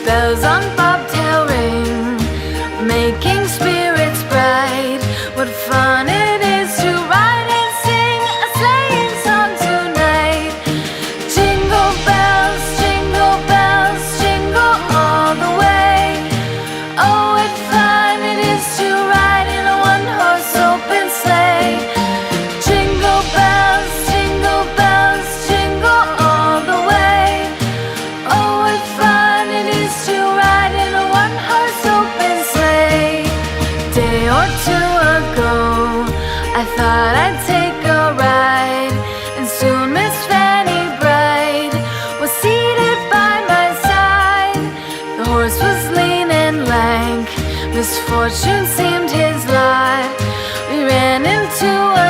bells on bobtail ring, making spirits bright. What fun it is to ride and sing a sleighing song tonight. Jingle bells, jingle all the way. Oh, what fun it is to ride in a one-horse open sleigh. Jingle bells, jingle all the way. Oh, what fun it is to ride in a one-horse open sleigh. Day or two ago, I thought I'd take a ride, and soon Miss Fanny Bright was seated by my side. The horse was lean and lank, misfortune seemed his lot. We ran into a